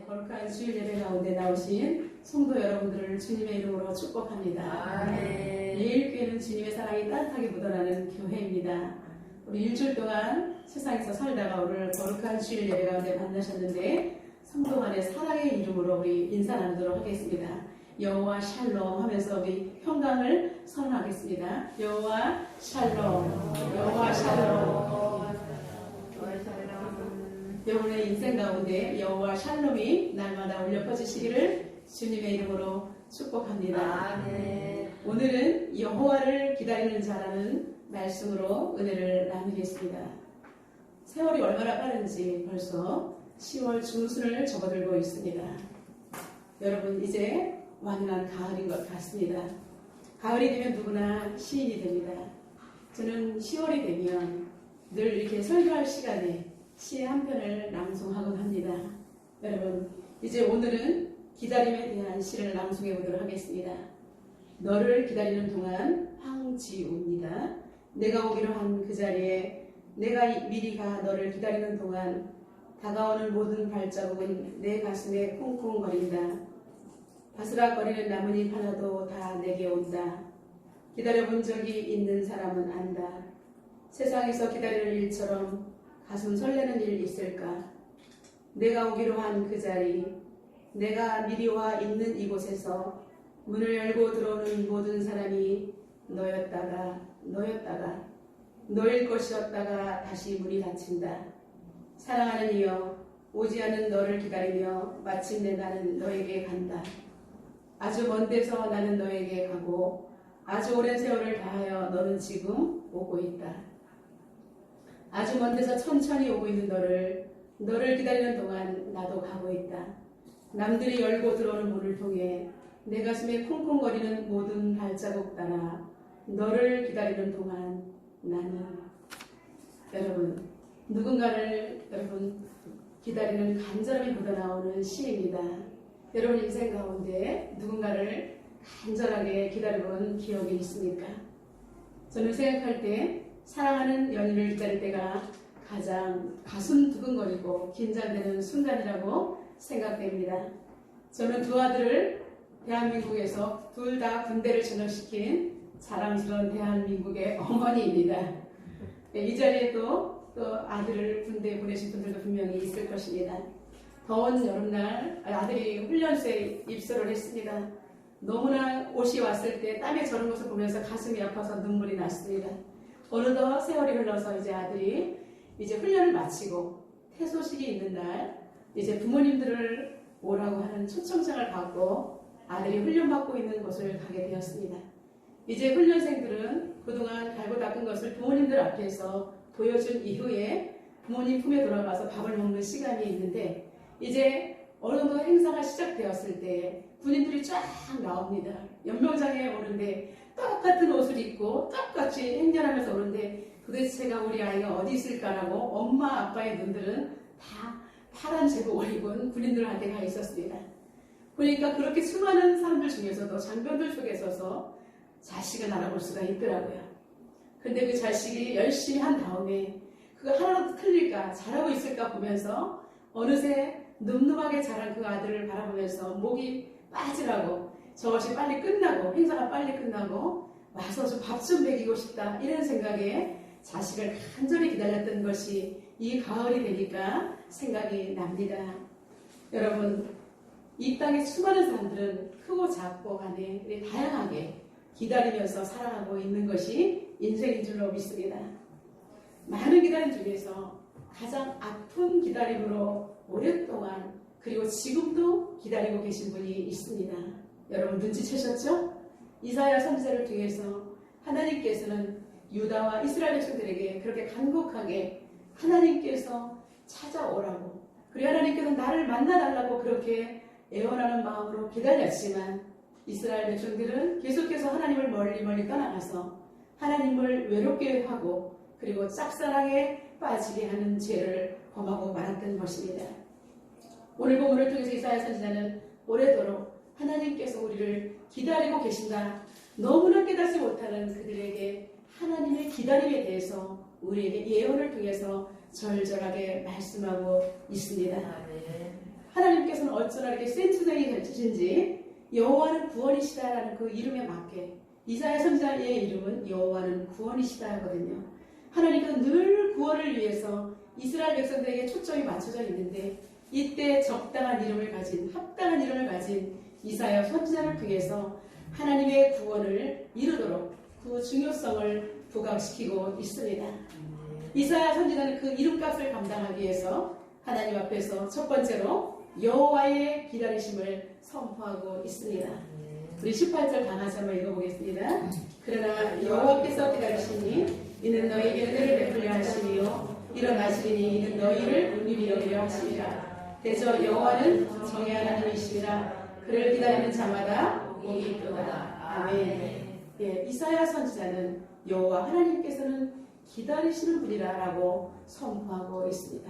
거룩한 주일 예배 가운데 나오신 성도 여러분들을 주님의 이름으로 축복합니다. 아멘. 예일교회는 주님의 사랑이 따뜻하게 묻어나는 교회입니다. 우리 일주일 동안 세상에서 살다가 오늘 거룩한 주일 예배 가운데 만나셨는데 성도 간의 사랑의 이름으로 우리 인사 나누도록 하겠습니다. 여호와 샬롬 하면서 우리 평강을 선언하겠습니다. 여호와 샬롬, 여호와 샬롬. 여러분의 인생 가운데 여호와 샬롬이 날마다 울려 퍼지시기를 주님의 이름으로 축복합니다. 아멘. 오늘은 여호와를 기다리는 자라는 말씀으로 은혜를 나누겠습니다. 세월이 얼마나 빠른지 벌써 10월 중순을 접어들고 있습니다. 여러분 이제 완연한 가을인 것 같습니다. 가을이 되면 누구나 시인이 됩니다. 저는 10월이 되면 늘 이렇게 설교할 시간에 시 한 편을 낭송하곤 합니다. 여러분 이제 오늘은 기다림에 대한 시를 낭송해 보도록 하겠습니다. 너를 기다리는 동안 황지우입니다. 내가 오기로 한 그 자리에 내가 미리 가 너를 기다리는 동안 다가오는 모든 발자국은 내 가슴에 쿵쿵거린다. 바스락거리는 나뭇잎 하나도 다 내게 온다. 기다려본 적이 있는 사람은 안다. 세상에서 기다리는 일처럼 가슴 설레는 일 있을까? 내가 오기로 한 그 자리, 내가 미리 와 있는 이곳에서 문을 열고 들어오는 모든 사람이 너였다가 너일 것이었다가 다시 문이 닫힌다. 사랑하는 이여, 오지 않은 너를 기다리며 마침내 나는 너에게 간다. 아주 먼 데서 나는 너에게 가고 아주 오랜 세월을 다하여 너는 지금 오고 있다. 아주 먼 데서 천천히 오고 있는 너를 기다리는 동안 나도 가고 있다. 남들이 열고 들어오는 문을 통해 내 가슴에 쿵쿵거리는 모든 발자국 따라 너를 기다리는 동안 나는 여러분 누군가를 기다리는 간절함이 묻어나오는 시입니다. 여러분 인생 가운데 누군가를 간절하게 기다려본 기억이 있습니까? 저는 생각할 때 사랑하는 연인을 기다릴 때가 가장 가슴 두근거리고 긴장되는 순간이라고 생각됩니다. 저는 두 아들을 대한민국에서 둘 다 군대를 전역시킨 자랑스러운 대한민국의 어머니입니다. 이 자리에 또 아들을 군대에 보내신 분들도 분명히 있을 것입니다. 더운 여름날 아들이 훈련소에 입소를 했습니다. 너무나 옷이 왔을 때 땀에 절은 것을 보면서 가슴이 아파서 눈물이 났습니다. 어느덧 세월이 흘러서 이제 아들이 이제 훈련을 마치고 퇴소식이 있는 날 이제 부모님들을 오라고 하는 초청장을 받고 아들이 훈련받고 있는 곳을 가게 되었습니다. 이제 훈련생들은 그동안 갈고 닦은 것을 부모님들 앞에서 보여준 이후에 부모님 품에 돌아가서 밥을 먹는 시간이 있는데 이제 어느 정도 행사가 시작되었을 때 군인들이 쫙 나옵니다. 연명장에 오는데 똑같은 옷을 입고 똑같이 행렬하면서 오는데 도대체가 우리 아이가 어디 있을까라고 엄마 아빠의 눈들은 다 파란 제복을 입은 군인들한테 가 있었습니다. 그러니까 그렇게 수많은 사람들 중에서도 장병들 속에 서서 자식을 알아볼 수가 있더라고요. 근데 그 자식이 열심히 한 다음에 그거 하나도 틀릴까 잘하고 있을까 보면서 어느새 늠름하게 자란 그 아들을 바라보면서 목이 빠지라고 저것이 빨리 끝나고 행사가 빨리 끝나고 와서 좀 밥 좀 먹이고 싶다 이런 생각에 자식을 간절히 기다렸던 것이 이 가을이 되니까 생각이 납니다. 여러분 이 땅의 수많은 사람들은 크고 작고 간에 다양하게 기다리면서 살아가고 있는 것이 인생인 줄로 믿습니다. 많은 기다림 중에서 가장 아픈 기다림으로 오랫동안 그리고 지금도 기다리고 계신 분이 있습니다. 여러분 눈치채셨죠? 이사야 선지자를 통해서 하나님께서는 유다와 이스라엘 백성들에게 그렇게 간곡하게 하나님께서 찾아오라고 그리고 하나님께서 나를 만나달라고 그렇게 애원하는 마음으로 기다렸지만 이스라엘 백성들은 계속해서 하나님을 멀리 떠나가서 하나님을 외롭게 하고 그리고 짝사랑에 빠지게 하는 죄를 범하고 말았던 것입니다. 오늘 본문을 통해서 이사야 선지자는 오래도록 하나님께서 우리를 기다리고 계신다. 너무나 깨닫지 못하는 그들에게 하나님의 기다림에 대해서 우리에게 예언을 통해서 절절하게 말씀하고 있습니다. 하나님께서는 어쩌나 이렇게 센스쟁이 펼치신지 여호와는 구원이시다라는 그 이름에 맞게 이사야 선지자의 이름은 여호와는 구원이시다 하거든요. 하나님께서 늘 구원을 위해서 이스라엘 백성들에게 초점이 맞춰져 있는데 이때 적당한 이름을 가진 합당한 이름을 가진 이사야 선지자를 통해서 하나님의 구원을 이루도록 그 중요성을 부각시키고 있습니다. 이사야 선지자는 그 이름값을 감당하기 위해서 하나님 앞에서 첫 번째로 여호와의 기다리심을 선포하고 있습니다. 우리 18절 다 같이 한번 읽어보겠습니다. 그러나 여호와께서 기다리시니 이는 너희에게 은혜를 베풀려 하시니요 일어나시리니 이는 너희를 긍휼히 여기려 하시리라. 대저 여호와는 정의 하나님이시라. 그를 기다리는 자마다 복이 있도다. 아멘. 예, 이사야 선지자는 여호와 하나님께서는 기다리시는 분이라고 선포하고 있습니다.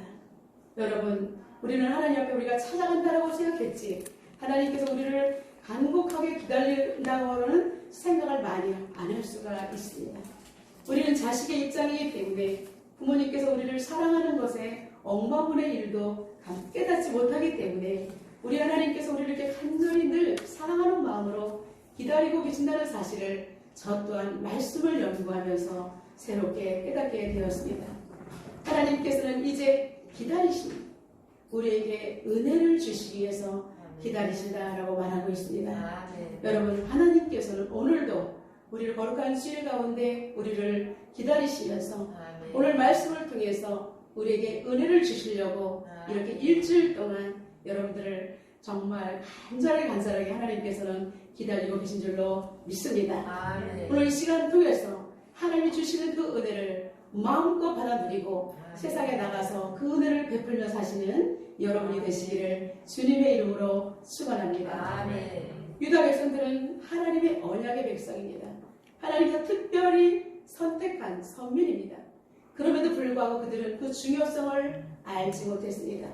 여러분, 우리는 하나님 앞에 우리가 찾아간다라고 생각했지 하나님께서 우리를 간곡하게 기다린다고는 생각을 많이 안 할 수가 있습니다. 우리는 자식의 입장이기 때문에 부모님께서 우리를 사랑하는 것에 엉망분의 일도 깨닫지 못하기 때문에 우리 하나님께서 우리를 이렇게 간절히 늘 사랑하는 마음으로 기다리고 계신다는 사실을 저 또한 말씀을 연구하면서 새롭게 깨닫게 되었습니다. 하나님께서는 이제 기다리십니다. 우리에게 은혜를 주시기 위해서 기다리신다라고 말하고 있습니다. 여러분, 하나님께서는 오늘도 우리를 거룩한 주일 가운데 우리를 기다리시면서 오늘 말씀을 통해서 우리에게 은혜를 주시려고 이렇게 일주일 동안 여러분들을 정말 간절하게 하나님께서는 기다리고 계신 줄로 믿습니다. 오늘 이 시간을 통해서 하나님이 주시는 그 은혜를 마음껏 받아 누리고 세상에 나가서 그 은혜를 베풀며 사시는 여러분이 되시기를 주님의 이름으로 축원합니다. 유다 백성들은 하나님의 언약의 백성입니다. 하나님께서 특별히 선택한 선민입니다. 그럼에도 불구하고 그들은 그 중요성을 알지 못했습니다.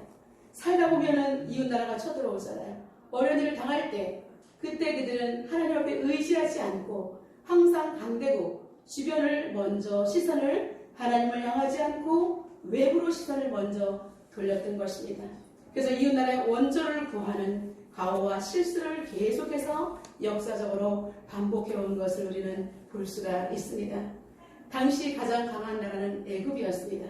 살다 보면은 이웃나라가 쳐들어오잖아요. 어려운 일을 당할 때 그때 그들은 하나님 앞에 의지하지 않고 항상 강대국 주변을 먼저 시선을 하나님을 향하지 않고 외부로 시선을 먼저 돌렸던 것입니다. 그래서 이웃나라의 원조를 구하는 가오와 실수를 계속해서 역사적으로 반복해온 것을 우리는 볼 수가 있습니다. 당시 가장 강한 나라는 애굽이었습니다.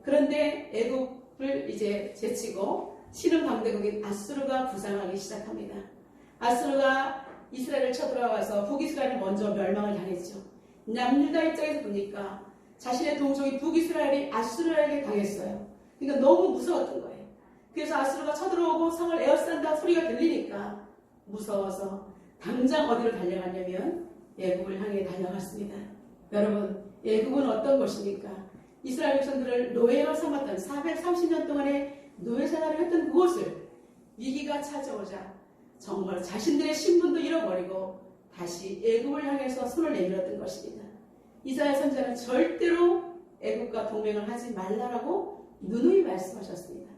그런데 애굽을 이제 제치고 신흥 강대국인 아수르가 부상하기 시작합니다. 아수르가 이스라엘을 쳐들어와서 북이스라엘이 먼저 멸망을 당했죠. 남유다 입장에서 보니까 자신의 동족이 북이스라엘이 아수르에게 당했어요. 그러니까 너무 무서웠던 거예요. 그래서 아수르가 쳐들어오고 성을 에워싼다 소리가 들리니까 무서워서 당장 어디로 달려갔냐면 애굽을 향해 달려갔습니다. 여러분, 애굽은 어떤 곳입니까? 이스라엘 백성들을 노예로 삼았던 430년 동안의 노예 생활을 했던 그곳을 위기가 찾아오자 정말 자신들의 신분도 잃어버리고 다시 애굽을 향해서 손을 내밀었던 것입니다. 이사야 선지자는 절대로 애굽과 동맹을 하지 말라라고 누누이 말씀하셨습니다.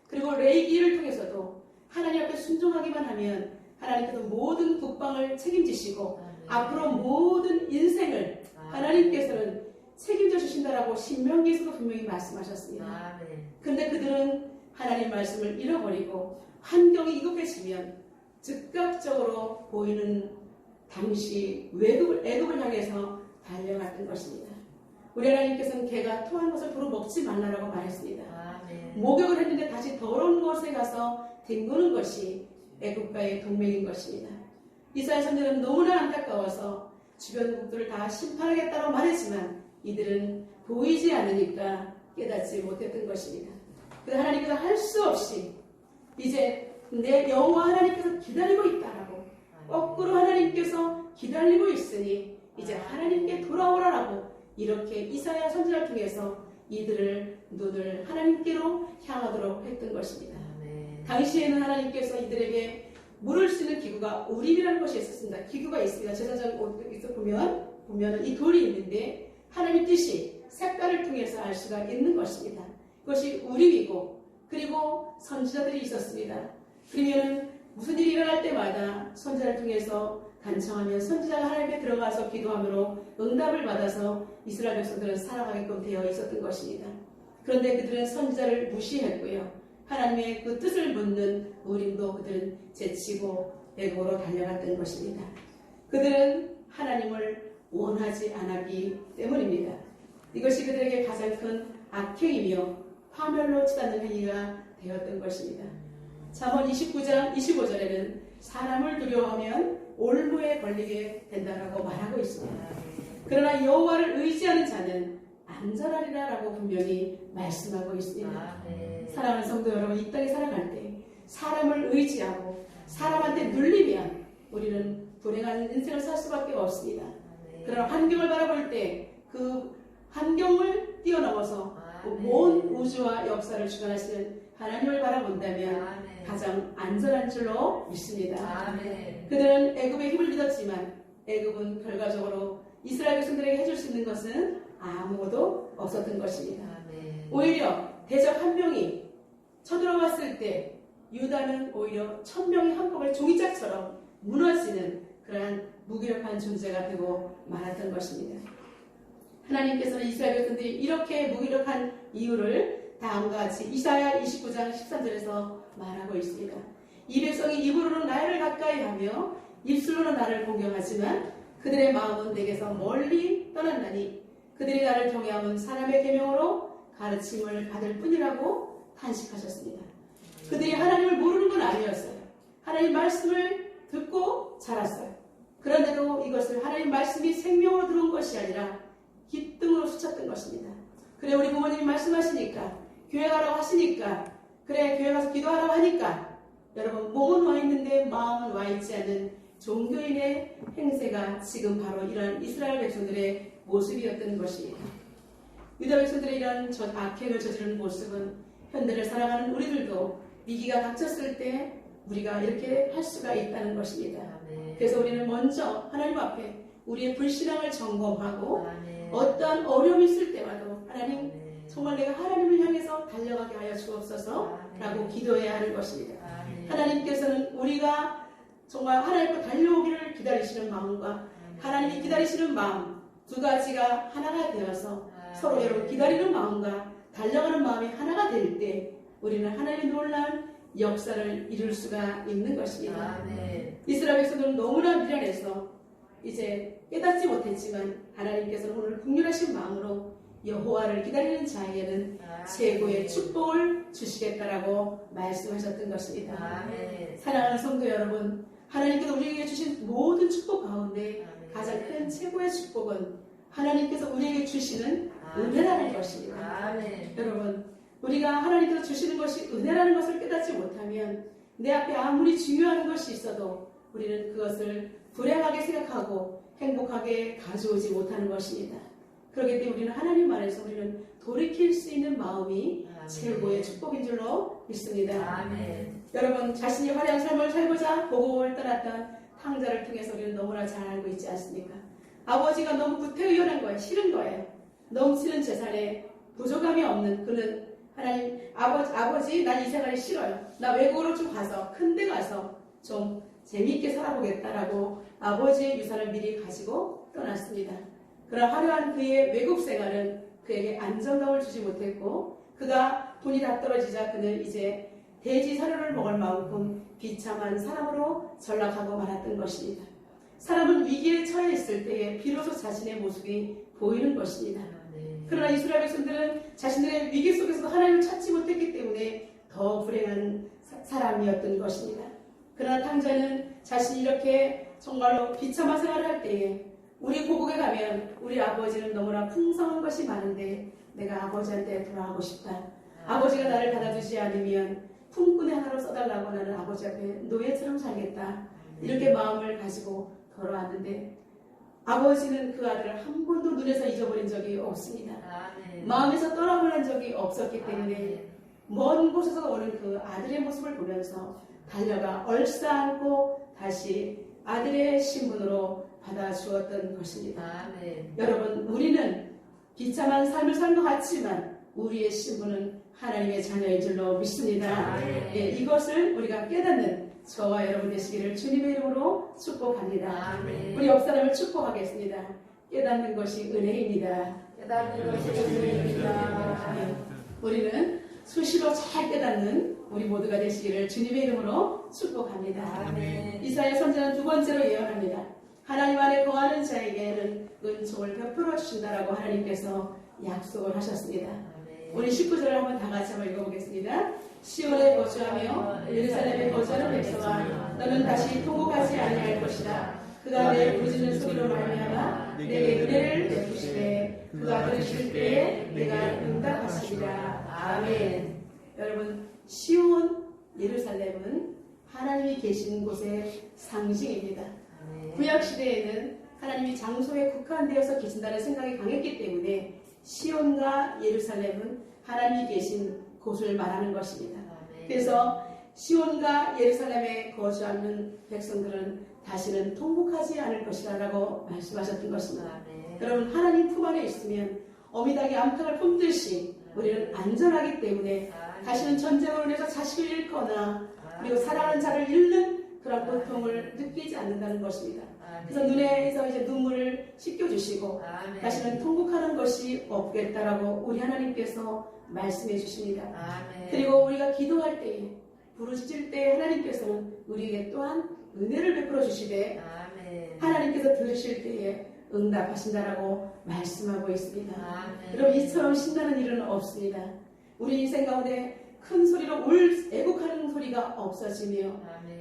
그리고 레위기를 통해서도 하나님 앞에 순종하기만 하면 하나님께서 모든 국방을 책임지시고 앞으로 모든 인생을 하나님께서는 책임져 주신다라고 신명기에서도 분명히 말씀하셨습니다. 그런데 그들은 하나님 말씀을 잃어버리고 환경이 이급해지면 즉각적으로 보이는 당시 애굽을 향해서 달려갔던 것입니다. 우리 하나님께서는 개가 토한 것을 도로 먹지 말라라고 말했습니다. 목욕을 했는데 다시 더러운 곳에 가서 뒹구는 것이 애굽과의 동맹인 것입니다. 이스라엘 선지자는 너무나 안타까워서 주변국들을 다 심판하겠다고 말했지만 이들은 보이지 않으니까 깨닫지 못했던 것입니다. 그래서 하나님께서 할 수 없이 이제 내 여호와 하나님께서 기다리고 있다라고 거꾸로 하나님께서 기다리고 있으니 이제 하나님께 돌아오라라고 이렇게 이사야 선지자를 통해서 이들을 눈을 하나님께로 향하도록 했던 것입니다. 당시에는 하나님께서 이들에게 물을 쓰는 기구가 우림이라는 것이 있었습니다. 기구가 있습니다. 제사장 옷에서 보면 이 돌이 있는데 하나님 뜻이 색깔을 통해서 알 수가 있는 것입니다. 그것이 우림이고 그리고 선지자들이 있었습니다. 그러면 무슨 일이 일어날 때마다 선지자를 통해서 간청하면 선지자가 하나님께 들어가서 기도함으로 응답을 받아서 이스라엘 백성들은 살아가게끔 되어 있었던 것입니다. 그런데 그들은 선지자를 무시했고요. 하나님의 그 뜻을 묻는 우림도 그들은 제치고 애국으로 달려갔던 것입니다. 그들은 하나님을 원하지 않았기 때문입니다. 이것이 그들에게 가장 큰 악행이며 파멸로 치닫는 행위가 되었던 것입니다. 잠언 29장 25절에는 사람을 두려워하면 올무에 걸리게 된다라고 말하고 있습니다. 그러나 여호와를 의지하는 자는 안전하리라 라고 분명히 말씀하고 있습니다. 사랑하는 성도 여러분, 이 땅에 살아갈 때 사람을 의지하고 사람한테 눌리면 우리는 불행한 인생을 살 수밖에 없습니다. 그러나 환경을 바라볼 때 그 환경을 뛰어넘어서 온 우주와 역사를 주관하시는 하나님을 바라본다면 가장 안전한 줄로 믿습니다. 그들은 애굽의 힘을 믿었지만 애굽은 결과적으로 이스라엘 백성들에게 해줄 수 있는 것은 아무것도 없었던 것입니다. 오히려 대적 한 명이 쳐들어왔을 때 유다는 오히려 1000명이 한꺼번에 종이짝처럼 무너지는 그러한 무기력한 존재가 되고 말았던 것입니다. 하나님께서는 이스라엘 백성들이 이렇게 무기력한 이유를 다음과 같이 이사야 29장 13절에서 말하고 있습니다. 이 백성이 입으로는 나를 가까이 하며 입술로는 나를 공경하지만 그들의 마음은 내게서 멀리 떠났나니 그들이 나를 경외함은 사람의 계명으로 가르침을 받을 뿐이라고 탄식하셨습니다. 그들이 하나님을 모르는 건 아니었어요. 하나님 말씀을 듣고 자랐어요. 그런데도 이것을 하나님 말씀이 생명으로 들어온 것이 아니라 기등으로 스쳤던 것입니다. 그래, 우리 부모님이 말씀하시니까, 교회 가라고 하시니까, 그래, 교회 가서 기도하라고 하니까, 여러분, 몸은 와 있는데 마음은 와 있지 않는 종교인의 행세가 지금 바로 이러한 이스라엘 백성들의 모습이었던 것입니다. 유다 백성들의 이러한 악행을 저지르는 모습은 현대를 살아가는 우리들도 위기가 닥쳤을 때 우리가 이렇게 할 수가 있다는 것입니다. 그래서 우리는 먼저 하나님 앞에 우리의 불신앙을 점검하고 어떠한 어려움이 있을 때마도 하나님, 정말 내가 하나님을 향해서 달려가게 하여 주옵소서 라고 기도해야 하는 것입니다. 하나님께서는 우리가 정말 하나님과 달려오기를 기다리시는 마음과 하나님이 기다리시는 마음 두 가지가 하나가 되어서 서로 여러분 기다리는 마음과 달려가는 마음이 하나가 될 때 우리는 하나님의 놀라운 역사를 이룰 수가 있는 것입니다. 이스라엘 백성들은 너무나 미련해서 이제 깨닫지 못했지만 하나님께서는 오늘 긍휼하신 마음으로 여호와를 기다리는 자에게는 최고의 축복을 주시겠다라고 말씀하셨던 것입니다. 사랑하는 성도 여러분, 하나님께서 우리에게 주신 모든 축복 가운데 가장 큰 최고의 축복은 하나님께서 우리에게 주시는 은혜라는 것입니다. 여러분, 우리가 하나님께서 주시는 것이 은혜라는 것을 깨닫지 못하면 내 앞에 아무리 중요한 것이 있어도 우리는 그것을 불행하게 생각하고 행복하게 가져오지 못하는 것입니다. 그렇기 때문에 우리는 하나님 안에서 우리는 돌이킬 수 있는 마음이 최고의 축복인 줄로 믿습니다. 여러분, 자신이 화려한 삶을 살고자 고국을 떠났던 탕자를 통해서 우리는 너무나 잘 알고 있지 않습니까? 아버지가 너무 구태의연한 거예요. 싫은 거예요. 넘치는 재산에 부족함이 없는 그는 하나님, 아버지 난 이 생활이 싫어요. 나 외국으로 좀 가서 큰 데 가서 좀 재미있게 살아보겠다라고 아버지의 유산을 미리 가지고 떠났습니다. 그러나 화려한 그의 외국 생활은 그에게 안정감을 주지 못했고 그가 돈이 다 떨어지자 그는 이제 돼지 사료를 먹을 만큼 비참한 사람으로 전락하고 말았던 것입니다. 사람은 위기에 처해 있을 때에 비로소 자신의 모습이 보이는 것입니다. 그러나 이스라엘 백성들은 자신들의 위기 속에서도 하나님을 찾지 못했기 때문에 더 불행한 사람이었던 것입니다. 그러나 탕자는 자신이 이렇게 정말로 비참한 생활을 할 때에 우리 고국에 가면 우리 아버지는 너무나 풍성한 것이 많은데 내가 아버지한테 돌아가고 싶다. 아버지가 나를 받아주지 않으면 품꾼의 하나로 써달라고 나는 아버지 앞에 노예처럼 살겠다. 이렇게 마음을 가지고 돌아왔는데 아버지는 그 아들을 한 번도 눈에서 잊어버린 적이 없습니다. 마음에서 떠나보낸 적이 없었기 때문에 먼 곳에서 오는 그 아들의 모습을 보면서 달려가 얼싸안고 다시 아들의 신분으로 받아주었던 것입니다. 여러분, 우리는 비참한 삶을 산 것 같지만 우리의 신분은 하나님의 자녀인 줄로 믿습니다. 이것을 우리가 깨닫는 저와 여러분 되시기를 주님의 이름으로 축복합니다. 우리 옆 사람을 축복하겠습니다. 깨닫는 것이 은혜입니다. 깨닫는 것이 은혜입니다. 우리는 수시로 잘 깨닫는 우리 모두가 되시기를 주님의 이름으로 축복합니다. 아멘. 이사야 선지자는 두 번째로 예언합니다. 하나님 안에 거하는 자에게는 은총을 베풀어 주신다라고 하나님께서 약속을 하셨습니다. 아멘. 우리 19절을 한번 다 같이 한번 읽어보겠습니다. 시온에 거주하며 예루살렘에 거주하는 백성아, 너는 다시 통곡하지 아니할 것이다. 그가 내 부르짖는 소리로 말미암아 내게 은혜를 베푸시되 그가 들으실 때에 내가 응답하시리라. 아멘. 여러분, 시온 예루살렘은 하나님이 계신 곳의 상징입니다. 구약 시대에는 하나님이 장소에 국한되어서 계신다는 생각이 강했기 때문에 시온과 예루살렘은 하나님이 계신 곳을 말하는 것입니다. 그래서 시온과 예루살렘에 거주하는 백성들은 다시는 통곡하지 않을 것이라고 말씀하셨던 것입니다. 여러분, 하나님 품 안에 있으면 어미닭이 암탉을 품듯이 우리는 안전하기 때문에 다시는 전쟁으로 인해서 자식을 잃거나 그리고 사랑하는 자를 잃는 그런 고통을 느끼지 않는다는 것입니다. 그래서 눈에서 이제 눈물을 씻겨주시고 다시는 통곡하는 것이 없겠다라고 우리 하나님께서 말씀해 주십니다. 그리고 우리가 기도할 때에 부르짖을 때 하나님께서는 우리에게 또한 은혜를 베풀어 주시되 하나님께서 들으실 때에 응답하신다라고 말씀하고 있습니다. 여러분, 이처럼 신나는 일은 없습니다. 우리 인생 가운데 큰 소리로 애곡하는 소리가 없어지며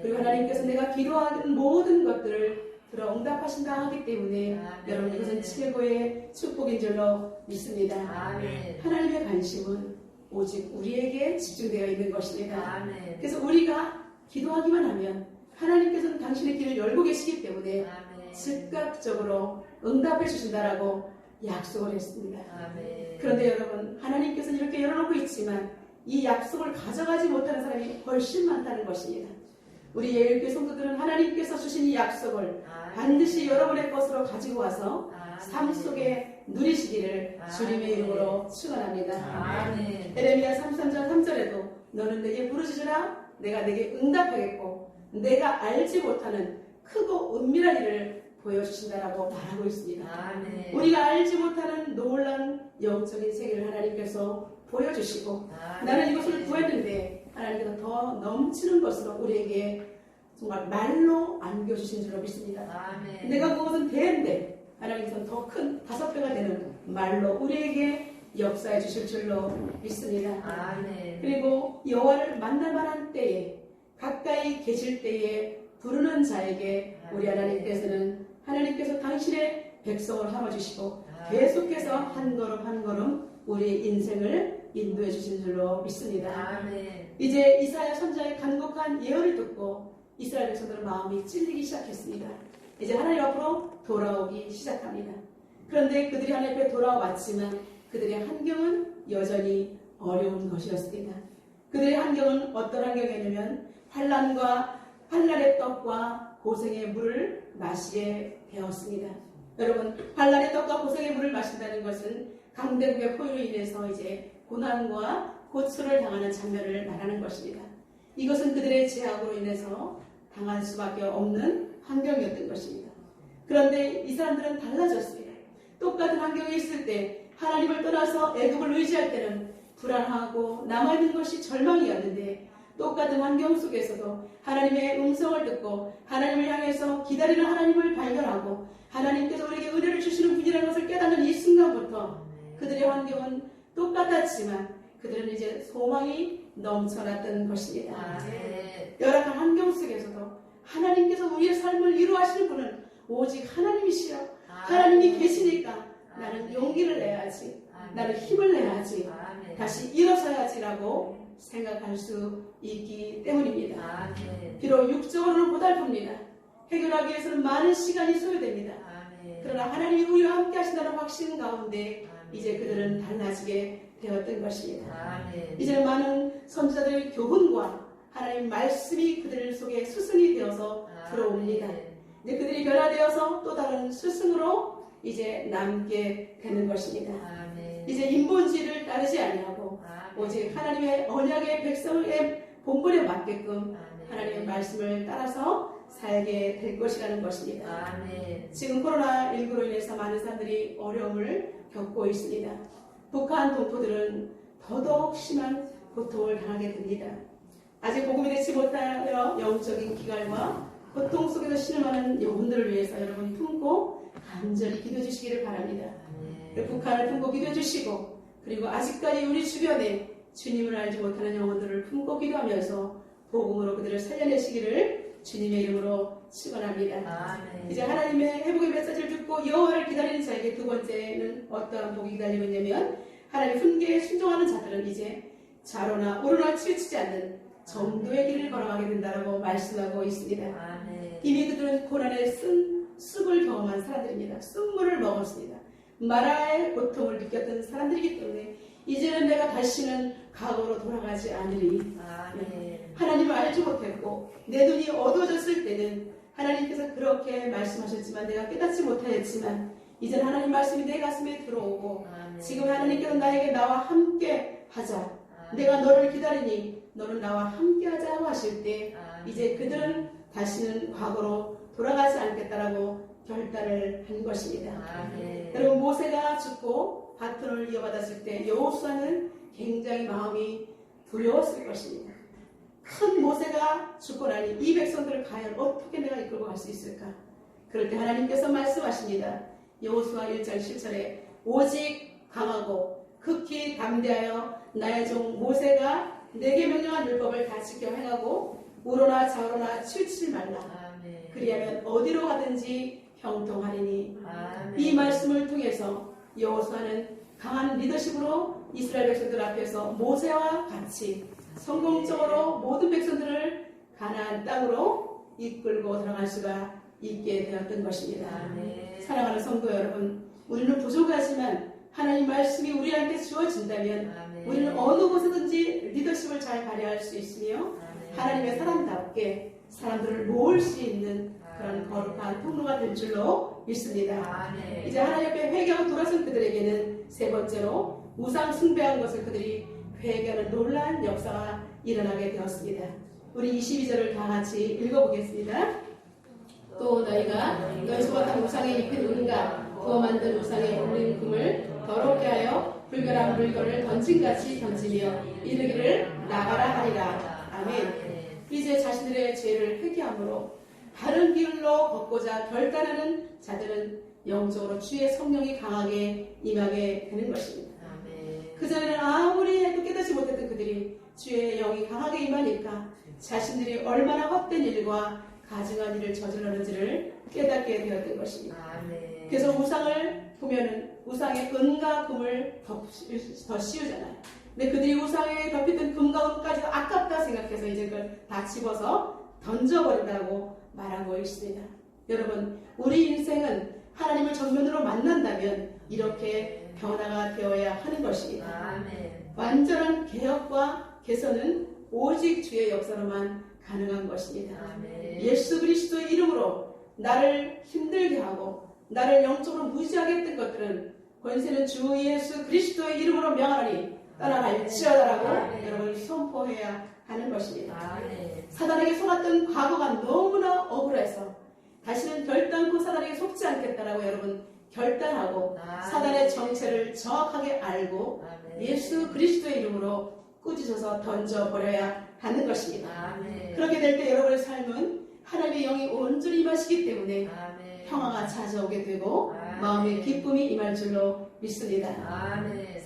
그리고 하나님께서 내가 기도하는 모든 것들을 들어 응답하신다 하기 때문에 여러분, 이것은 최고의 축복인 줄로 믿습니다. 하나님의 관심은 오직 우리에게 집중되어 있는 것입니다. 그래서 우리가 기도하기만 하면 하나님께서는 당신의 길을 열고 계시기 때문에 즉각적으로 응답해 주신다라고 약속을 했습니다. 그런데 여러분, 하나님께서는 이렇게 열어놓고 있지만 이 약속을 가져가지 못하는 사람이 훨씬 많다는 것입니다. 우리 예일교회 성도들은 하나님께서 주신 이 약속을 반드시 여러분의 것으로 가지고 와서 삶 속에 누리시기를 주님의 이름으로 축원합니다. 에레미야 33장 3절에도 너는 내게 부르짖으라 내가 내게 응답하겠고 내가 알지 못하는 크고 은밀한 일을 보여주신다라고 말하고 있습니다. 우리가 알지 못하는 놀라운 영적인 세계를 하나님께서 보여주시고 나는 이것을 구했는데 하나님께서 더 넘치는 것으로 우리에게 정말 말로 안겨주신 줄로 믿습니다. 내가 그것은 배인데 하나님께서는 더 큰 5배가 되는 말로 우리에게 역사해 주실 줄로 믿습니다. 그리고 여호와를 만날 만한 때에 가까이 계실 때에 부르는 자에게 우리 하나님께서 당신의 백성을 삼아주시고 계속해서 한 걸음 한 걸음 우리의 인생을 인도해 주신 줄로 믿습니다. 이제 이사야 선지자의 간곡한 예언을 듣고 이스라엘 백성들은 마음이 찔리기 시작했습니다. 이제 하나님 앞으로 돌아오기 시작합니다. 그런데 그들이 하나님 앞에 돌아왔지만 그들의 환경은 여전히 어려운 것이었습니다. 그들의 환경은 어떤 환경이냐면 환난의 떡과 고생의 물을 마시게 되었습니다. 여러분, 환난의 떡과 고생의 물을 마신다는 것은 강대국의 포위로 인해서 이제 고난과 고초를 당하는 장면을 말하는 것입니다. 이것은 그들의 죄악으로 인해서 당할 수밖에 없는 환경이었던 것입니다. 그런데 이 사람들은 달라졌습니다. 똑같은 환경에 있을 때 하나님을 떠나서 애굽을 의지할 때는 불안하고 남아있는 것이 절망이었는데 똑같은 환경 속에서도 하나님의 음성을 듣고 하나님을 향해서 기다리는 하나님을 발견하고 하나님께서 우리에게 은혜를 주시는 분이라는 것을 깨닫는 이 순간부터 그들의 환경은 똑같았지만 그들은 이제 소망이 넘쳐났던 것입니다. 열악한 환경 속에서도 하나님께서 우리의 삶을 이루하시는 분은 오직 하나님이시여. 하나님이 계시니까 나는 용기를 내야지, 나는 힘을 내야지, 다시 일어서야지라고 생각할 수 있기 때문입니다. 비록 육적으로는 고달픕니다. 해결하기 위해서는 많은 시간이 소요됩니다. 그러나 하나님이 우리와 함께 하신다는 확신 가운데 이제 그들은 달라지게 되었던 것입니다. 이제 많은 선지자들의 교훈과 하나님 말씀이 그들 속에 스승이 되어서 들어옵니다. 이제 그들이 변화되어서 또 다른 스승으로 이제 남게 되는 것입니다. 이제 인본주의를 따르지 아니하고 오직 하나님의 언약의 백성의 본분에 맞게끔 하나님의 말씀을 따라서 살게 될 것이라는 것입니다. 지금 코로나19로 인해서 많은 사람들이 어려움을 겪고 있습니다. 북한 동포들은 더더욱 심한 고통을 당하게 됩니다. 아직 복음이 되지 못하여 영적인 기갈과 고통 속에서 신음하는 영혼들을 위해서 여러분 품고 간절히 기도해 주시기를 바랍니다. 북한을 품고 기도해 주시고, 그리고 아직까지 우리 주변에 주님을 알지 못하는 영혼들을 품고 기도하면서 복음으로 그들을 살려내시기를 주님의 이름으로 축원합니다. 이제 하나님의 회복의 메시지를 듣고 여호와를 기다리는 자에게 두 번째는 어떠한 복이 기다리고 있냐면, 하나님 훈계에 순종하는 자들은 이제 좌로나 우로나 치우치지 않는 정도의 길을 걸어가게 된다고 말씀하고 있습니다. 이미 그들은 고난의 습을 경험한 사람들입니다. 쓴물을 먹었습니다. 마라의 고통을 느꼈던 사람들이기 때문에 이제는 내가 다시는 과거로 돌아가지 않으리. 하나님을 알지 못했고 내 눈이 어두워졌을 때는 하나님께서 그렇게 말씀하셨지만 내가 깨닫지 못하였지만, 이제는 하나님 말씀이 내 가슴에 들어오고 지금 하나님께서 나에게 나와 함께 하자, 내가 너를 기다리니 너는 나와 함께 하자 하실 때 이제 그들은 다시는 과거로 돌아가지 않겠다라고 결단을 한 것입니다. 여러분, 모세가 죽고 바톤을 이어받았을 때 여호수아는 굉장히 마음이 두려웠을 것입니다. 큰 모세가 죽고 나니 이 백성들을 과연 어떻게 내가 이끌고 갈 수 있을까? 그럴 때 하나님께서 말씀하십니다. 여호수아 1장 7절에 오직 강하고 극히 담대하여 나의 종 모세가 내게 명령한 율법을 다 지켜 행하고 우로나 좌로나 치우치지 말라. 그리하면 어디로 가든지 형통하리니. 이 말씀을 통해서 여호수아는 강한 리더십으로 이스라엘 백성들 앞에서 모세와 같이 성공적으로 모든 백성들을 가나안 땅으로 이끌고 들어갈 수가 있게 되었던 것입니다. 사랑하는 성도 여러분, 우리는 부족하지만 하나님 말씀이 우리한테 주어진다면 우리는 어느 곳에든지 리더십을 잘 발휘할 수 있으며 하나님의 사람답게 사람들을 모을 수 있는 그런 거룩한 통로가 될 줄로 믿습니다. 이제 하나님 앞에 회개하고 돌아선 그들에게는 세 번째로 우상 숭배한 것을 그들이 회개하는 놀라운 역사가 일어나게 되었습니다. 우리 22절을 다 같이 읽어보겠습니다. 또 너희가 너희 소박한 우상에 입힌 은과 구워 만든 우상에 올린 금을 더럽게 하여 불결한 물건을 던진같이 던지며 이르기를 나가라 하리라. 아멘. 이제 자신들의 죄를 회개함으로 다른 길로 걷고자 결단하는 자들은 영적으로 주의 성령이 강하게 임하게 되는 것입니다. 그전에는 아무리 해도 깨닫지 못했던 그들이 주의 영이 강하게 임하니까 자신들이 얼마나 헛된 일과 가증한 일을 저질렀는지를 깨닫게 되었던 것입니다. 그래서 우상을 보면은 우상의 은과 금을 더 씌우잖아요. 근데 그들이 우상에 덮였던 금과 은까지도 아깝다 생각해서 이제 그걸 다 집어서 던져버린다고 말하고 있습니다. 여러분, 우리 인생은 하나님을 정면으로 만난다면 이렇게 변화가 되어야 하는 것입니다. 완전한 개혁과 개선은 오직 주의 역사로만 가능한 것입니다. 예수 그리스도의 이름으로 나를 힘들게 하고 나를 영적으로 무지하게 했던 것들은 권세는 주 예수 그리스도의 이름으로 명하노니 떠나갈지어다라고 여러분이 선포해야 하는 것입니다. 사단에게 속았던 과거가 너무나 억울해서 다시는 결단코 사단에게 속지 않겠다라고 여러분 결단하고 사단의 정체를 정확하게 알고 예수 그리스도의 이름으로 꾸짖어서 던져버려야 하는 것입니다. 그렇게 될 때 여러분의 삶은 하나님의 영이 온전히 임하시기 때문에 평화가 찾아오게 되고 마음의 기쁨이 임할 줄로 믿습니다.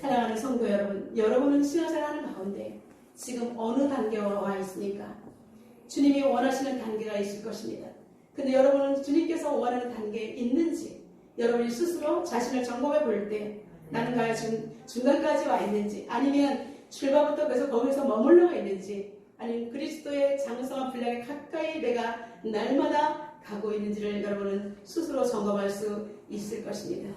사랑하는 성도 여러분, 여러분은 신앙생활하는 가운데 지금 어느 단계에 와 있습니까? 주님이 원하시는 단계가 있을 것입니다. 근데 여러분은 주님께서 원하는 단계에 있는지 여러분이 스스로 자신을 점검해 볼 때 나는 과연 중간까지 와 있는지, 아니면 출발부터 계속 거기서 머물러 있는지, 아니면 그리스도의 장성한 분량에 가까이 내가 날마다 가고 있는지를 여러분은 스스로 점검할 수 있을 것입니다.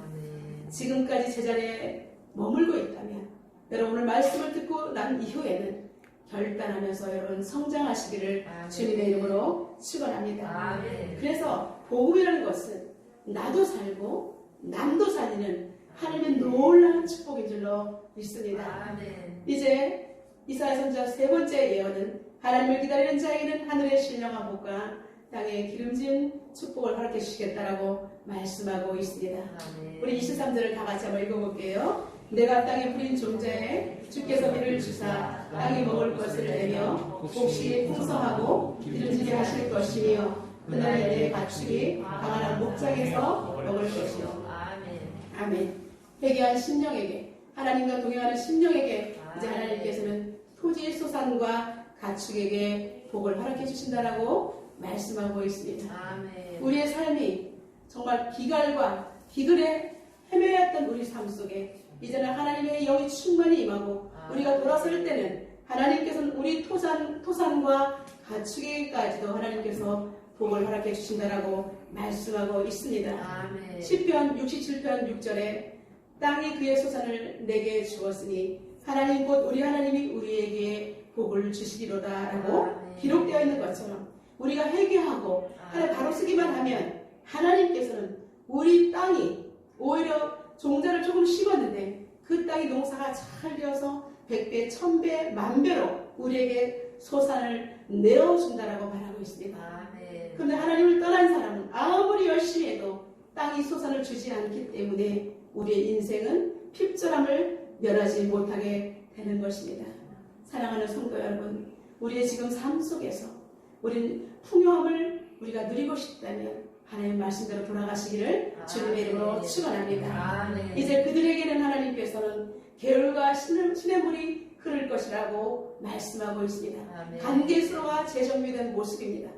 지금까지 제자리에 머물고 있다면 여러분의 말씀을 듣고 난 이후에는 결단하면서 여러분 성장하시기를 주님의 이름으로 축원합니다. 그래서 복음이라는 것은 나도 살고 남도 살리는 하나님의 놀라운 축복인 줄로 믿습니다. 이제 이사야 선지자 세 번째 예언은 하나님을 기다리는 자에게는 하늘의 신령한 복과 땅의 기름진 축복을 허락해 주시겠다라고 말씀하고 있습니다. 우리 23절을 다 같이 한번 읽어볼게요. 내가 땅에 뿌린 종자에 주께서 비를 주사 땅이 먹을 것을 내며 몫이 풍성하고 기름지게 하실 것이며 그날에 내 가축이 강한 목장에서 먹을 것이요. 아멘. 회개한 심령에게, 하나님과 동행하는 심령에게 이제 하나님께서는 토지의 소산과 가축에게 복을 허락해 주신다라고 말씀하고 있습니다. 아멘. 우리의 삶이 정말 비갈과 비글에 헤매였던 우리 삶 속에 이제는 하나님의 영이 충만히 임하고 우리가 돌아설 때는 하나님께서는 우리 토산과 가축에게까지도 하나님께서 복을 허락해 주신다라고 말씀하고 있습니다. 아멘. 시편 67편 6절에 땅이 그의 소산을 내게 주었으니 하나님 곧 우리 하나님이 우리에게 복을 주시리로다라고 기록되어 있는 것처럼 우리가 회개하고 하나님 바로 쓰기만 하면 하나님께서는 우리 땅이 오히려 종자를 조금 심었는데 그 땅이 농사가 잘 되어서 100배, 1000배, 만배로 우리에게 소산을 내어준다라고 말하고 있습니다. 그런데 하나님을 떠난 사람은 아무리 열심히 해도 땅이 소산을 주지 않기 때문에 우리의 인생은 핍절함을 면하지 못하게 되는 것입니다. 사랑하는 성도 여러분, 우리의 지금 삶 속에서 우리는 풍요함을 우리가 누리고 싶다면 하나님 말씀대로 돌아가시기를 주님의 이름으로 축원합니다. 이제 그들에게는 하나님께서는 계율과 시냇물이 흐를 것이라고 말씀하고 있습니다. 간계스러와 재정비된 모습입니다.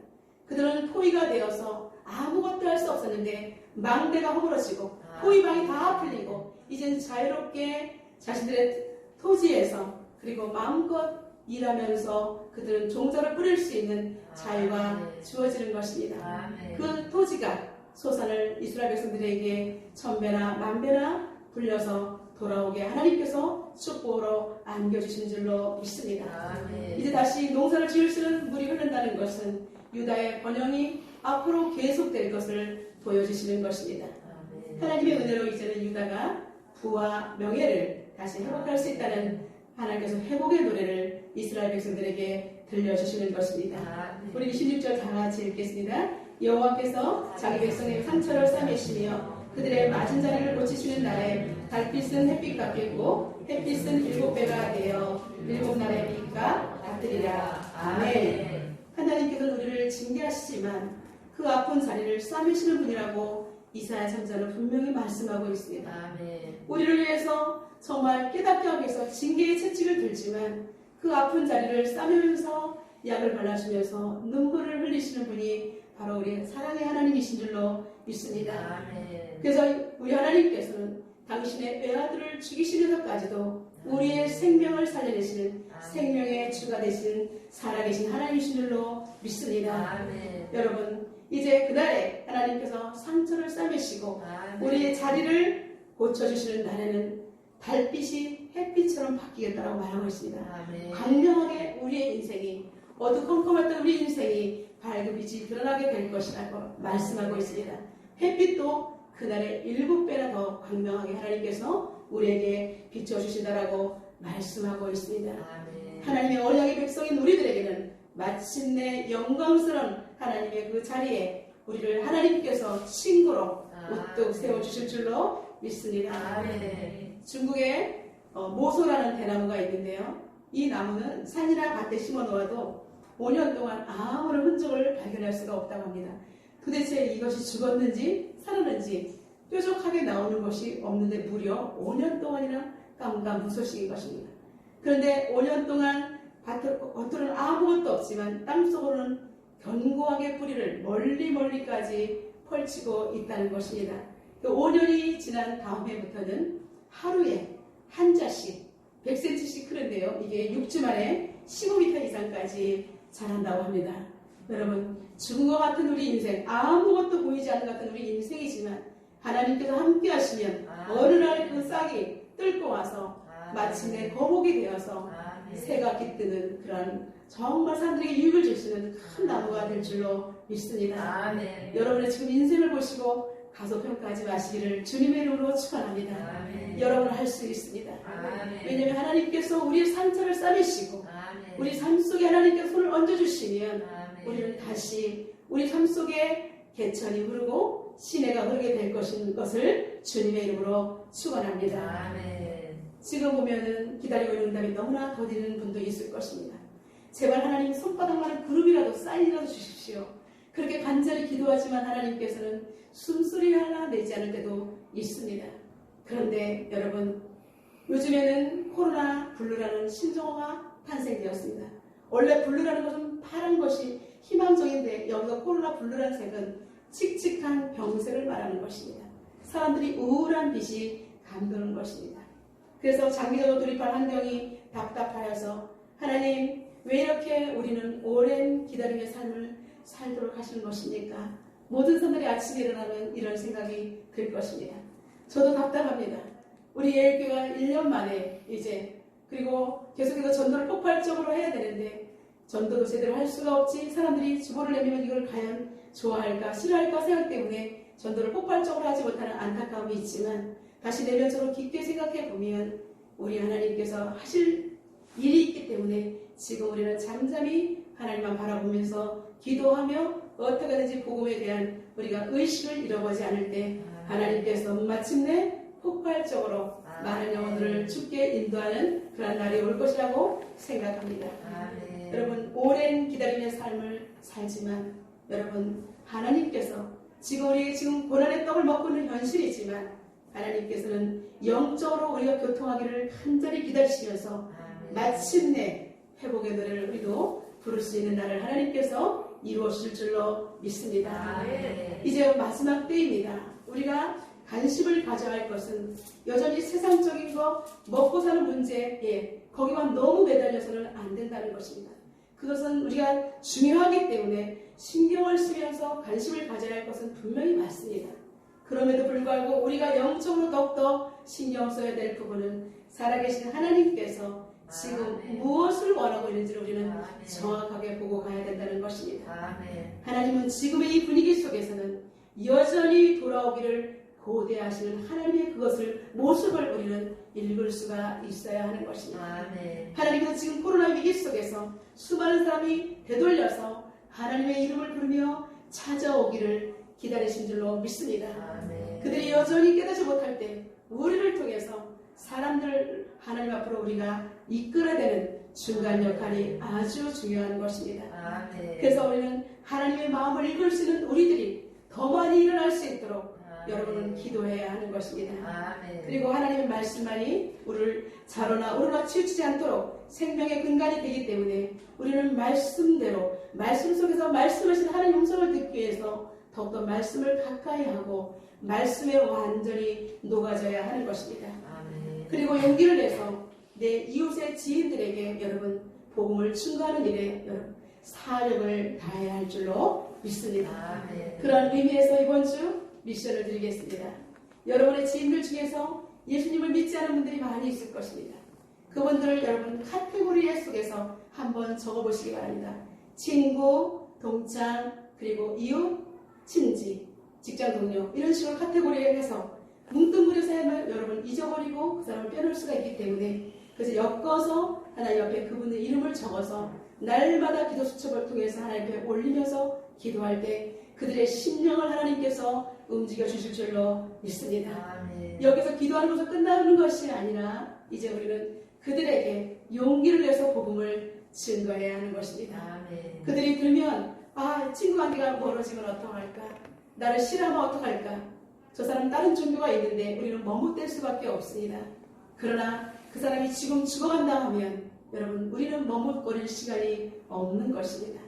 그들은 포위가 되어서 아무것도 할 수 없었는데 망대가 허물어지고 포위방이 다 풀리고 이젠 자유롭게 자신들의 토지에서 그리고 마음껏 일하면서 그들은 종자를 뿌릴 수 있는 자유가 주어지는 것입니다. 그 토지가 소산을 이스라엘 백성들에게 1000배나 만배나 불려서 돌아오게 하나님께서 축복으로 안겨주신 줄로 믿습니다. 이제 다시 농사를 지을 수 있는 물이 흐른다는 것은 유다의 번영이 앞으로 계속될 것을 보여주시는 것입니다. 하나님의 은혜로 이제는 유다가 부와 명예를 다시 회복할 수 있다는 하나님께서 회복의 노래를 이스라엘 백성들에게 들려주시는 것입니다. 우리 26절 다 같이 읽겠습니다. 여호와께서 자기 백성의 상처를 싸매시며 그들의 맞은 자리를 고치시는 날에 달빛은 햇빛 같겠고 햇빛은 7배가 되어 7날의 빛과 같으리라. 아멘. 하나님께서는 우리를 징계하시지만 그 아픈 자리를 싸매시는 분이라고 이사야 선지자는 분명히 말씀하고 있습니다. 아멘. 우리를 위해서 정말 깨닫게 하기 위해서 징계의 채찍을 들지만 그 아픈 자리를 싸매면서 약을 발라주면서 눈물을 흘리시는 분이 바로 우리 사랑의 하나님이신 줄로 믿습니다. 아멘. 그래서 우리 하나님께서는 당신의 외아들을 죽이시면서까지도 우리의 생명을 살려내시는 생명의 주가 되신 살아계신 하나님이신 줄로 믿습니다. 아멘. 여러분 이제 그날에 하나님께서 상처를 싸매시고 우리의 자리를 고쳐주시는 날에는 달빛이 햇빛처럼 바뀌겠다고 말하고 있습니다. 광명하게 우리의 인생이 어두컴컴했던 우리 인생이 밝은 빛이 드러나게 될 것이라고 말씀하고 있습니다. 햇빛도 그날에 7배나 더 광명하게 하나님께서 우리에게 비춰주신다라고 말씀하고 있습니다. 하나님의 언약의 백성인 우리들에게는 마침내 영광스러운 하나님의 그 자리에 우리를 하나님께서 친구로 우뚝 세워주실 줄로 믿습니다. 중국에 모소라는 대나무가 있는데요. 이 나무는 산이나 밭에 심어 놓아도 5년 동안 아무런 흔적을 발견할 수가 없다고 합니다. 도대체 이것이 죽었는지 살았는지 뾰족하게 나오는 것이 없는데 무려 5년 동안이나 깜깜무소식인 것입니다. 그런데 5년 동안 겉으로는 아무것도 없지만 땅속으로는 견고하게 뿌리를 멀리까지 펼치고 있다는 것입니다. 그 5년이 지난 다음 해부터는 하루에 한 자씩 100cm씩 크는데요. 이게 6주 만에 15m 이상까지 자란다고 합니다. 여러분 죽은 것 같은 우리 인생, 아무것도 보이지 않는 것 같은 우리 인생이지만 하나님께서 함께 하시면 어느 날 그 싹이 뜰고 와서 마침내 거목이 되어서 새가 깃드는 그런 정말 사람들에게 유익을 줄 수 있는 큰 나무가 될 줄로 믿습니다. 여러분의 지금 인생을 보시고 가소평가하지 마시기를 주님의 이름으로 축원합니다. 여러분 할 수 있습니다. 왜냐하면 하나님께서 우리의 상처를 싸매시고 우리 삶 속에 하나님께서 손을 얹어주시면 우리는 다시 우리 삶 속에 개천이 흐르고 시내가 흐르게 될 것인 것을 주님의 이름으로 축원합니다. 지금 보면은 기다리고 있는 응답이 너무나 더디는 분도 있을 것입니다. 제발 하나님 손바닥만한 구름이라도 사인이라도 주십시오. 그렇게 간절히 기도하지만 하나님께서는 숨소리 하나 내지 않을 때도 있습니다. 그런데 여러분, 요즘에는 코로나 블루라는 신종어가 탄생되었습니다. 원래 블루라는 것은 파란 것이 희망적인데 여기서 코로나 블루라는 색은 칙칙한 병색을 말하는 것입니다. 사람들이 우울한 빛이 감도는 것입니다. 그래서 장기적으로 돌입할 환경이 답답하여서 하나님 왜 이렇게 우리는 오랜 기다림의 삶을 살도록 하시는 것입니까? 모든 사람들이 아침에 일어나면 이런 생각이 들 것입니다. 저도 답답합니다. 우리 예일교회가 1년 만에 이제 그리고 계속해서 전도를 폭발적으로 해야 되는데 전도도 제대로 할 수가 없지. 사람들이 주보를 내면 이걸 과연 좋아할까 싫어할까 생각 때문에 전도를 폭발적으로 하지 못하는 안타까움이 있지만 다시 내면적으로 깊게 생각해 보면 우리 하나님께서 하실 일이 있기 때문에 지금 우리는 잠잠히 하나님만 바라보면서 기도하며 어떻게든지 복음에 대한 우리가 의식을 잃어버리지 않을 때 하나님께서 마침내 폭발적으로 많은 영혼들을 주께 인도하는 그런 날이 올 것이라고 생각합니다. 여러분, 오랜 기다림의 삶을 살지만 여러분, 하나님께서 지금 우리 지금 고난의 떡을 먹고 있는 현실이지만 하나님께서는 영적으로 우리가 교통하기를 간절히 기다리시면서 마침내 회복의 노래를 우리도 부를 수 있는 날을 하나님께서 이루어 주실 줄로 믿습니다. 이제 마지막 때입니다. 우리가 관심을 가져야 할 것은 여전히 세상적인 거 먹고 사는 문제에 거기만 너무 매달려서는 안 된다는 것입니다. 그것은 우리가 중요하기 때문에 신경을 쓰면서 관심을 가져야 할 것은 분명히 맞습니다. 그럼에도 불구하고 우리가 영적으로 더욱더 신경 써야 될 부분은 살아계신 하나님께서 지금 무엇을 원하고 있는지를 우리는 정확하게 보고 가야 된다는 것입니다. 하나님은 지금의 이 분위기 속에서는 여전히 돌아오기를 고대하시는 하나님의 그것을 모습을 우리는 읽을 수가 있어야 하는 것입니다. 하나님은 지금 코로나 위기 속에서 수많은 사람이 되돌려서 하나님의 이름을 부르며 찾아오기를 기다리신 줄로 믿습니다. 그들이 여전히 깨닫지 못할 때 우리를 통해서 사람들 하나님 앞으로 우리가 이끌어야 되는 중간 역할이 아주 중요한 것입니다. 그래서 우리는 하나님의 마음을 읽을 수 있는 우리들이 더 많이 일어날 수 있도록 여러분은 기도해야 하는 것입니다. 그리고 하나님의 말씀만이 우리를 자로나 우로나 치우치지 않도록 생명의 근간이 되기 때문에 우리는 말씀대로 말씀 속에서 말씀하신 하나님의 음성을 듣기 위해서 더욱더 말씀을 가까이 하고 말씀에 완전히 녹아져야 하는 것입니다. 그리고 용기를 내서 내 이웃의 지인들에게 여러분 복음을 충고하는 일에 여러분 사력을 다해야 할 줄로 믿습니다. 그런 의미에서 이번 주 미션을 드리겠습니다. 여러분의 지인들 중에서 예수님을 믿지 않은 분들이 많이 있을 것입니다. 그분들을 여러분 카테고리 속에서 한번 적어보시기 바랍니다. 친구, 동창, 그리고 이웃, 친지, 직장 동료 이런 식으로 카테고리에 해서 뭉뚱그려서 하면 여러분 잊어버리고 그 사람을 빼놓을 수가 있기 때문에 그래서 엮어서 하나님 앞에 그분의 이름을 적어서 날마다 기도 수첩을 통해서 하나님 앞에 올리면서 기도할 때 그들의 심령을 하나님께서 움직여 주실 줄로 믿습니다. 여기서 기도하는 것으로 끝나는 것이 아니라 이제 우리는 그들에게 용기를 내서 복음을 증거해야 하는 것입니다. 그들이 들면 친구 관계가 멀어지면 어떡할까? 나를 싫어하면 어떡할까? 저 사람 다른 종교가 있는데 우리는 머뭇댈 수밖에 없습니다. 그러나 그 사람이 지금 죽어간다 하면 여러분 우리는 머뭇거릴 시간이 없는 것입니다.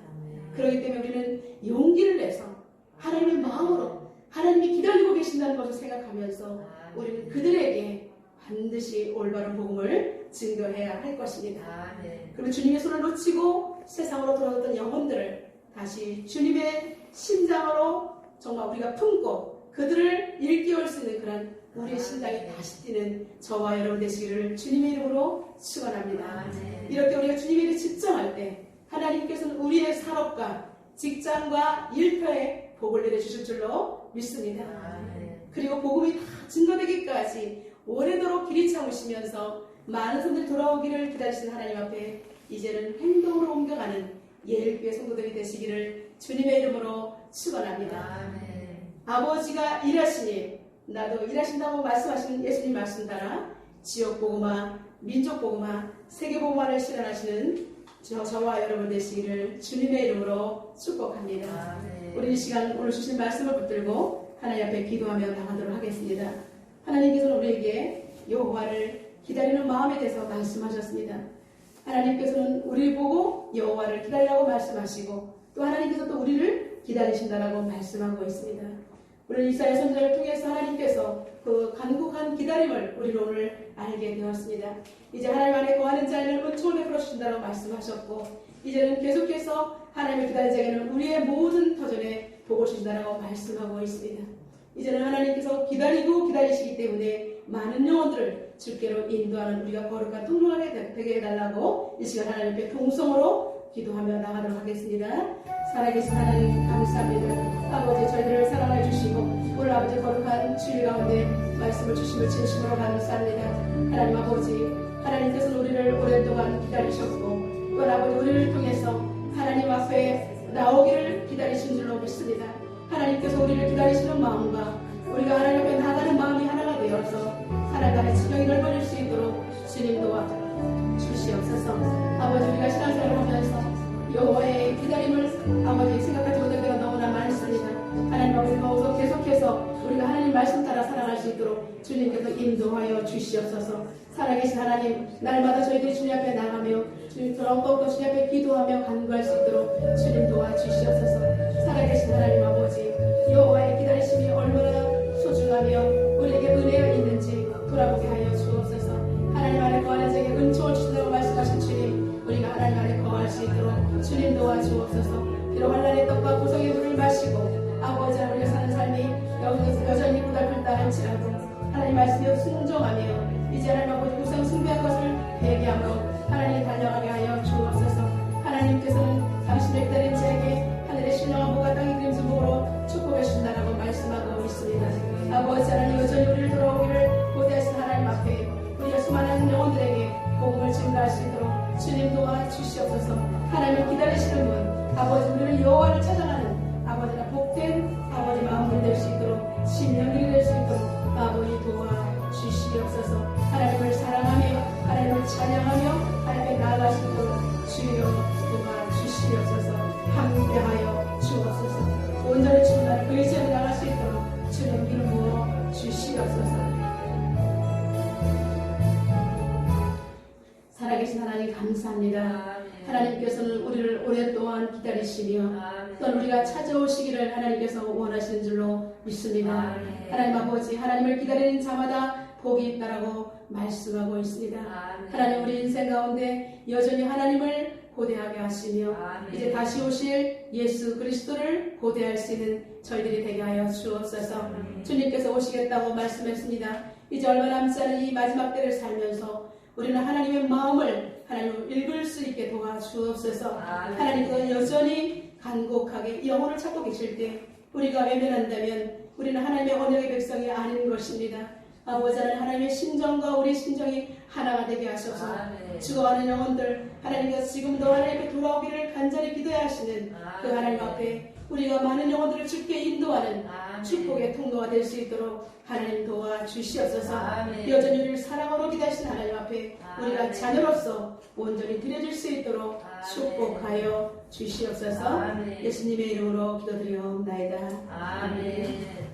그렇기 때문에 우리는 용기를 내서 하나님의 마음으로 하나님이 기다리고 계신다는 것을 생각하면서 우리는 그들에게 반드시 올바른 복음을 증거해야 할 것입니다. 그리고 주님의 손을 놓치고 세상으로 돌아갔던 영혼들을 다시 주님의 심장으로 정말 우리가 품고 그들을 일깨울 수 있는 그런 우리의 심장이 다시 뛰는 저와 여러분 되시기를 주님의 이름으로 축원합니다. 이렇게 우리가 주님의 일에 집중할 때 하나님께서는 우리의 산업과 직장과 일터에 복을 내려주실 줄로 믿습니다. 그리고 복음이 다 증거되기까지 오래도록 길이 참으시면서 많은 사람들이 돌아오기를 기다리시는 하나님 앞에 이제는 행동으로 옮겨가는 예일교회 성도들이 되시기를 주님의 이름으로 축원합니다. 아버지가 일하시니 나도 일하신다고 말씀하시는 예수님 말씀 따라 지역복음화, 민족복음화, 세계복음화를 실현하시는 저와 여러분 되시기를 주님의 이름으로 축복합니다. 우리 이 시간 오늘 주신 말씀을 붙들고 하나님 앞에 기도하며 나가도록 하겠습니다. 하나님께서는 우리에게 여호와를 기다리는 마음에 대해서 말씀하셨습니다. 하나님께서는 우리를 보고 여호와를 기다리라고 말씀하시고 또 하나님께서 또 우리를 기다리신다라고 말씀하고 있습니다. 우리 이사야 선지자를 통해서 하나님께서 그 간곡한 기다림을 우리는 오늘 알게 되었습니다. 이제 하나님 안에 거하는 자에는 은총을 베풀어 주신다고 말씀하셨고 이제는 계속해서 하나님을 기다리는 자에게는 우리의 모든 터전에 복을 주신다고 말씀하고 있습니다. 이제는 하나님께서 기다리고 기다리시기 때문에 많은 영혼들을 주께로 인도하는 우리가 거룩한 통로안에 되게 해달라고 이 시간 하나님 앞에 통성으로 기도하며 나가도록 하겠습니다. 살아계신 하나님 감사합니다. 아버지 저희들을 사랑해 주시고 오늘 아버지 거룩한 주일 가운데 말씀을 주심을 진심으로 감사합니다. 하나님 아버지 하나님께서는 우리를 오랫동안 기다리셨고 또 아버지 우리를 통해서 하나님 앞에 나오기를 기다리신 줄로 믿습니다. 하나님께서 우리를 기다리시는 마음과 우리가 하나님 앞에 나가는 마음이 하나가 되어서 하나님의 지경이 넓어질 수 있도록 주님 도와 주시옵소서. 아버지 우리가 신앙생활을 하면서 여호와의 기다림을 아버지 생각하지 못할 때가 너무나 많습니다. 하나님 아버지 더욱더 계속해서 우리가 하나님 말씀 따라 살아갈 수 있도록 주님께서 인도하여 주시옵소서. 살아계신 하나님 날마다 저희들이 주님 앞에 나가며 주님 더욱더 주님 앞에 기도하며 간구할 수 있도록 주님 도와주시옵소서. 살아계신 하나님 아버지 여호와의 기다리심이 얼마나 소중하며 우리에게 은혜가 있는지 돌아보게 하여 주옵소서. 하나님 안에 거하는 자에게 은총을 주신다고 말씀하신 주님 우리가 하나님 안에 거할 수 있도록 주님 도와주옵소서. 비록 환난의 떡과 고성의 물을 마시고 아버지 우리가 사는 삶이 여전히 고달플다 할지라도 하나님 말씀에 순종하며 이제 하나님 아버지 우상 숭배한 것을 회개하고 하나님 달려가게 하여 주옵소서. 하나님께서는 당신을 기다린 자에게 하늘의 신령한 복과 땅의 그림자 복으로 축복해 주신다라고 말씀하고 있습니다. 아버지 하나님 여전히 우리를 돌아오기를 고대하신 하나님 앞에 우리가 수많은 영혼들에게 복음을 증가할 수 있도록 주님 도와주시옵소서. 하나님을 기다리시는 분 아버지 우리를 여호와를 찾아가는 아버지가 복된 아버지 마음을 될 수 있도록 심령이 될 수 있도록 아버지 도와주시옵소서. 하나님을 사랑하며 하나님을 찬양하며 하나님께 나아갈 수 있도록 주여 도와주시옵소서. 함께하여 주옵소서. 온전히 충만한 그 의지에 나갈 수 있도록 주님 이름 부어 주시옵소서. 살아계신 하나님 감사합니다. 하나님께서는 우리를 오랫동안 기다리시며 또 우리가 찾아오시기를 하나님께서 원하시는 줄로 믿습니다. 하나님 아버지 하나님을 기다리는 자마다 복이 있다라고 말씀하고 있습니다. 하나님 우리 인생 가운데 여전히 하나님을 고대하게 하시며 이제 다시 오실 예수 그리스도를 고대할 수 있는 저희들이 되게 하여 주옵소서. 주님께서 오시겠다고 말씀했습니다. 이제 얼마 남지 않은 이 마지막 때를 살면서 우리는 하나님의 마음을 하나님을 읽을 수 있게 도와주옵소서. 하나님께서 여전히 간곡하게 영혼을 찾고 계실 때 우리가 외면한다면 우리는 하나님의 언약의 백성이 아닌 것입니다. 아버지 하나님의 심정과 우리 심정이 하나가 되게 하셔서 죽어가는 영혼들 하나님께서 지금도 하나님 앞에 돌아오기를 간절히 기도해야 하시는 그 하나님 앞에 우리가 많은 영혼들을 주께 인도하는 축복의 통로가 될 수 있도록 하나님 도와주시옵소서. 여전히 우리를 사랑으로 기다리시는 하나님 앞에 우리가 자녀로서 온전히 드려질 수 있도록 축복하여 주시옵소서. 예수님의 이름으로 기도드리옵나이다. 아멘.